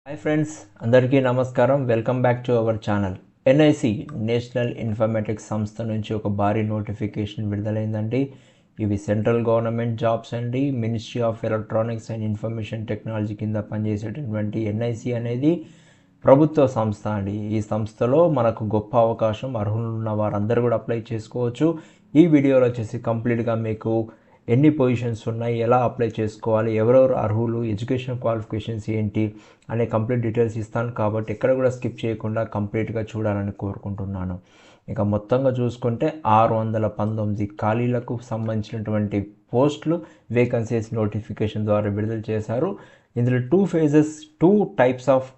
Hi friends, అందరికీ నమస్కారం. Welcome back to our channel. NIC national informatics సంస్థ నుంచి ఒక భారీ నోటిఫికేషన్ విడుదలైందండి. ఇవి సెంట్రల్ గవర్నమెంట్ జాబ్స్ అండి. Ministry of electronics and information technology కింద పనిచేసేటటువంటి ఎన్ఐసి అనేది ప్రభుత్వ సంస్థ అండి. ఈ సంస్థలో మనకు గొప్ప అవకాశం, అర్హులు ఉన్న వారందరూ కూడా అప్లై చేసుకోవచ్చు. ఈ వీడియోలో వచ్చేసి కంప్లీట్గా మీకు ఎన్ని పొజిషన్స్ ఉన్నాయి, ఎలా అప్లై చేసుకోవాలి, ఎవరెవరు అర్హులు, ఎడ్యుకేషన్ క్వాలిఫికేషన్స్ ఏంటి అనే కంప్లీట్ డీటెయిల్స్ ఇస్తాను. కాబట్టి ఎక్కడ కూడా స్కిప్ చేయకుండా కంప్లీట్గా చూడాలని కోరుకుంటున్నాను. ఇక మొత్తంగా చూసుకుంటే 619 ఖాళీలకు సంబంధించినటువంటి పోస్టులు వేకెన్సీస్ నోటిఫికేషన్ ద్వారా విడుదల చేశారు. ఇందులో 2 టైప్స్ ఆఫ్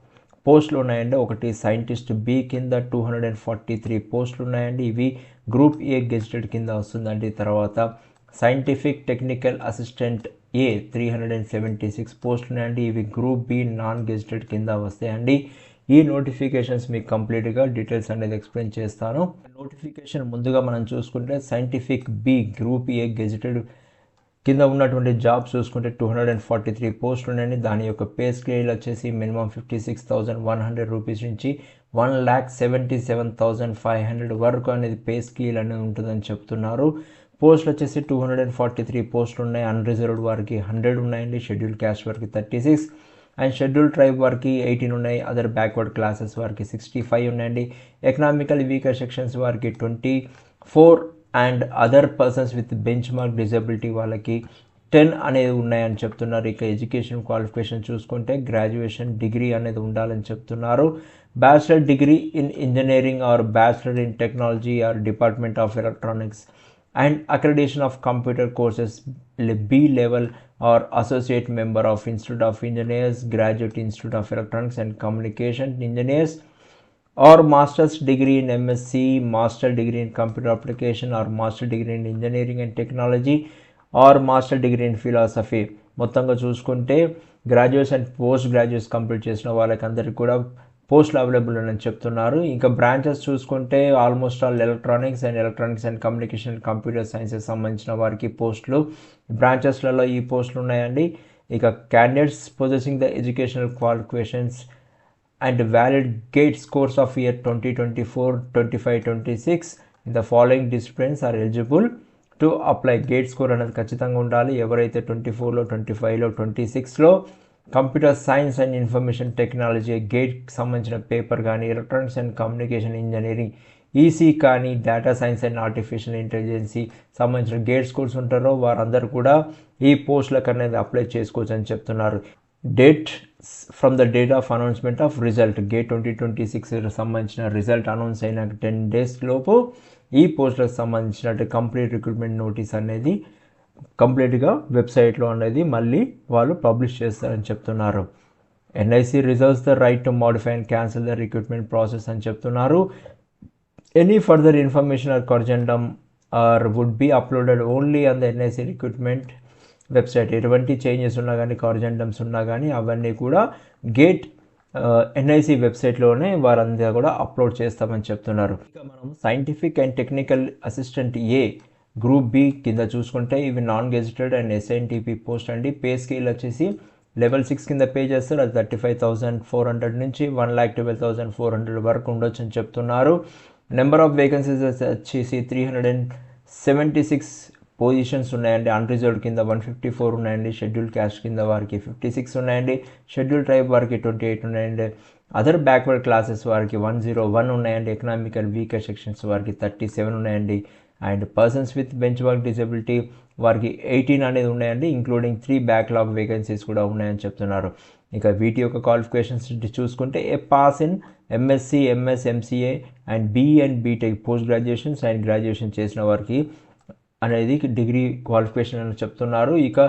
పోస్టులు ఉన్నాయండి. ఒకటి సైంటిస్ట్ బి కింద 243 పోస్టులు ఉన్నాయండి. ఇవి గ్రూప్ ఏ గెజిటెడ్ కింద వస్తుందండి. తర్వాత సైంటిఫిక్ టెక్నికల్ అసిస్టెంట్ ఏ 376 పోస్టులు ఉన్నాయండి. ఇవి గ్రూప్ బి నాన్ గెజిటెడ్ కింద వస్తాయండి. ఈ నోటిఫికేషన్స్ మీకు కంప్లీట్గా డీటెయిల్స్ అనేది ఎక్స్ప్లెయిన్ చేస్తాను. నోటిఫికేషన్ ముందుగా మనం చూసుకుంటే scientific B group A gazetted కింద ఉన్నటువంటి జాబ్స్ చూసుకుంటే 243 పోస్టులు ఉన్నాయండి. దాని యొక్క పే స్కేల్ వచ్చేసి మినిమం 56,100 రూపీస్ నుంచి 1,77,500 వరకు అనేది పే స్కేల్ అనేది ఉంటుందని చెప్తున్నారు. పోస్టులు వచ్చేసి 243 పోస్టులు ఉన్నాయి. అన్రిజర్వ్డ్ వారికి 100 ఉన్నాయండి. షెడ్యూల్ క్యాస్ట్ వారికి 36 అండ్ షెడ్యూల్ ట్రైబ్ వారికి 18 ఉన్నాయి. అదర్ బ్యాక్వర్డ్ క్లాసెస్ వారికి 65 ఉన్నాయండి. ఎకనామికల్ వీకర్ సెక్షన్స్ వారికి 24 and other persons with bench mark disability వాళ్ళకి 10 అనేది ఉన్నాయని చెప్తున్నారు. ఇక ఎడ్యుకేషన్ క్వాలిఫికేషన్ చూసుకుంటే గ్రాడ్యుయేషన్ డిగ్రీ అనేది ఉండాలని చెప్తున్నారు. Bachelor degree in engineering or bachelor in technology are department of electronics and accreditation of computer courses B level or associate member of Institute of Engineers, Graduate Institute of Electronics and Communication Engineers, or master's degree in MSc, master degree in computer application, or master degree in engineering and technology, or master degree in philosophy. మొత్తంగా చూసుకుంటే graduates and post graduates complete చేసిన వాళ్ళకందరికీ కూడా పోస్టులు available అని చెప్తున్నారు. ఇంకా branches చూసుకుంటే almost all electronics and communication computer sciences సంబంధించిన వారికి పోస్టులు బ్రాంచెస్లలో ఈ పోస్టులు ఉన్నాయండి. ఇక candidates possessing the educational qualifications and valid GATE scores of year 2024, 25, 26 in the following disciplines are eligible to apply. GATE score అనేది ఖచ్చితంగా ఉండాలి. ఎవరైతే 24లో, 25లో, 26లో computer science and information technology గేట్కి సంబంధించిన పేపర్ కానీ, electronics and communication engineering EC కానీ, డేటా సైన్స్ అండ్ ఆర్టిఫిషియల్ ఇంటెలిజెన్సీ సంబంధించిన గేట్ స్కోర్స్ ఉంటారో వారందరూ కూడా ఈ పోస్టులకు అనేది అప్లై చేసుకోవచ్చు అని చెప్తున్నారు. Date from the date of announcement of result gate 2026 సంబంధించిన రిజల్ట్ అనౌన్స్ అయిన 10 days లోపు ఈ పోస్టులకు సంబంధించినట్టు కంప్లీట్ రిక్రూట్మెంట్ నోటీస్ అనేది కంప్లీట్గా వెబ్సైట్లో అనేది మళ్ళీ వాళ్ళు పబ్లిష్ చేస్తారని చెప్తున్నారు. NIC reserves the right to modify and cancel the recruitment process అని చెప్తున్నారు. Any further information or corrigendum are would be uploaded only on the NIC recruitment website. ఎటువంటి చేంజెస్ ఉన్నా కానీ, కర్జెండమ్స్ ఉన్నా కానీ అవన్నీ కూడా గేట్ ఎన్ఐసి వెబ్సైట్లోనే వారందరూ కూడా అప్లోడ్ చేస్తామని చెప్తున్నారు. ఇక మనం scientific and technical assistant A group B కింద చూసుకుంటే ఇవి non gazetted and SNTP post అండి. పే స్కేల్ వచ్చేసి లెవెల్ 6 కింద పే చేస్తారు. అది 35,400 నుంచి 1,12,400 వరకు ఉండొచ్చు అని చెప్తున్నారు. నెంబర్ ఆఫ్ వేకెన్సీస్ వచ్చేసి 376 పొజిషన్స్ ఉన్నాయండి. అన్రిజర్వ్డ్ కింద 154 ఉన్నాయండి. షెడ్యూల్ క్యాస్ట్ కింద వారికి 56 ఉన్నాయండి. షెడ్యూల్ ట్రైబ్ వారికి 28 ఉన్నాయండి. అదర్ బ్యాక్వర్డ్ క్లాసెస్ వారికి 101 ఉన్నాయండి. ఎకనామికల్ వీకర్ సెక్షన్స్ వారికి 37 ఉన్నాయండి. And persons with bench mark disability వారికి 18 అనేది ఉన్నాయండి. ఇంక్లూడింగ్ 3 బ్యాక్లాగ్ వేకెన్సీస్ కూడా ఉన్నాయని చెప్తున్నారు. ఇక వీటి యొక్క క్వాలిఫికేషన్స్ చూసుకుంటే a pass in MSc, MS, MCA and BE and BTech post graduations and graduation చేసిన వారికి అనేది డిగ్రీ క్వాలిఫికేషన్ అని చెప్తున్నారు. ఇక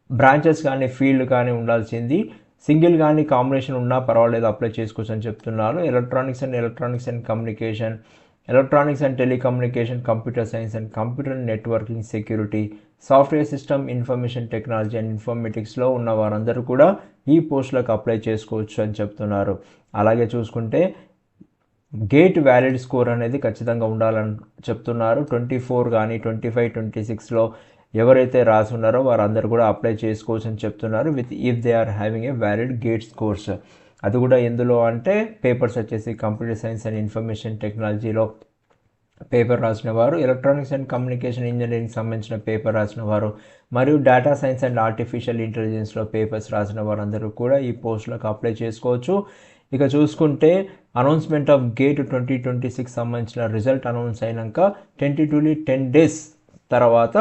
బ్రాంచెస్ కానీ, ఫీల్డ్ కానీ ఉండాల్సింది. సింగిల్ కానీ కాంబినేషన్ ఉన్నా పర్వాలేదు, అప్లై చేసుకోవచ్చు అని చెప్తున్నారు. Electronics and communication, electronics and telecommunication, computer science and computer networking security, software system information technology and ఇన్ఫర్మేటిక్స్లో ఉన్న వారందరూ కూడా ఈ పోస్టులకు అప్లై చేసుకోవచ్చు అని చెప్తున్నారు. అలాగే చూసుకుంటే గేట్ వ్యాలిడ్ స్కోర్ అనేది ఖచ్చితంగా ఉండాలని చెప్తున్నారు. 24 కానీ, 25, 26లో ఎవరైతే రాసి ఉన్నారో వారందరూ కూడా అప్లై చేసుకోవచ్చు అని చెప్తున్నారు. With if they are having a valid gates course. అది కూడా ఎందులో అంటే పేపర్స్ వచ్చేసి కంప్యూటర్ సైన్స్ అండ్ ఇన్ఫర్మేషన్ టెక్నాలజీలో పేపర్ రాసిన వారు, ఎలక్ట్రానిక్స్ అండ్ కమ్యూనికేషన్ ఇంజనీరింగ్ సంబంధించిన పేపర్ రాసిన వారు, మరియు డేటా సైన్స్ అండ్ ఆర్టిఫిషియల్ ఇంటెలిజెన్స్లో పేపర్స్ రాసిన వారందరూ కూడా ఈ పోస్టులకు అప్లై చేసుకోవచ్చు. ఇక చూసుకుంటే అనౌన్స్మెంట్ ఆఫ్ గేట్ 2026 సంబంధించిన రిజల్ట్ అనౌన్స్ అయినాక 10 days తర్వాత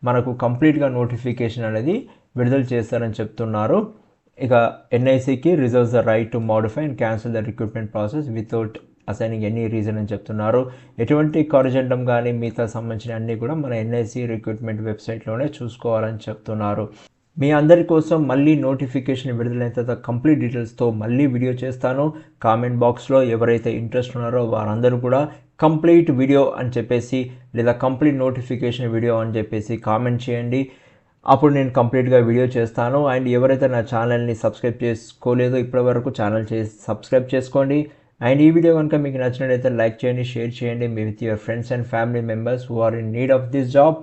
మనకు కంప్లీట్గా నోటిఫికేషన్ అనేది విడుదల చేస్తారని చెప్తున్నారు. ఇక ఎన్ఐసికి reserves the right to modify and cancel the recruitment process without assigning any reason అని చెప్తున్నారు. ఎటువంటి కారిజెండం కానీ మిగతా సంబంధించిన అన్నీ కూడా మన ఎన్ఐసి రిక్రూట్మెంట్ వెబ్సైట్లోనే చూసుకోవాలని చెప్తున్నారు. మీ అందరి కోసం మళ్ళీ నోటిఫికేషన్ విడుదలైన తర్వాత కంప్లీట్ డీటెయిల్స్తో మళ్ళీ వీడియో చేస్తాను. కామెంట్ బాక్స్లో ఎవరైతే ఇంట్రెస్ట్ ఉన్నారో వారందరూ కూడా కంప్లీట్ వీడియో అని చెప్పేసి లేదా కంప్లీట్ నోటిఫికేషన్ వీడియో అని చెప్పేసి కామెంట్ చేయండి. అప్పుడు నేను కంప్లీట్గా వీడియో చేస్తాను. అండ్ ఎవరైతే నా ఛానల్ని సబ్స్క్రైబ్ చేసుకోలేదో ఇప్పటివరకు ఛానల్ సబ్స్క్రైబ్ చేసుకోండి. అండ్ ఈ వీడియో కనుక మీకు నచ్చినట్లయితే లైక్ చేయండి, షేర్ చేయండి with your friends and family members who are in need of this job.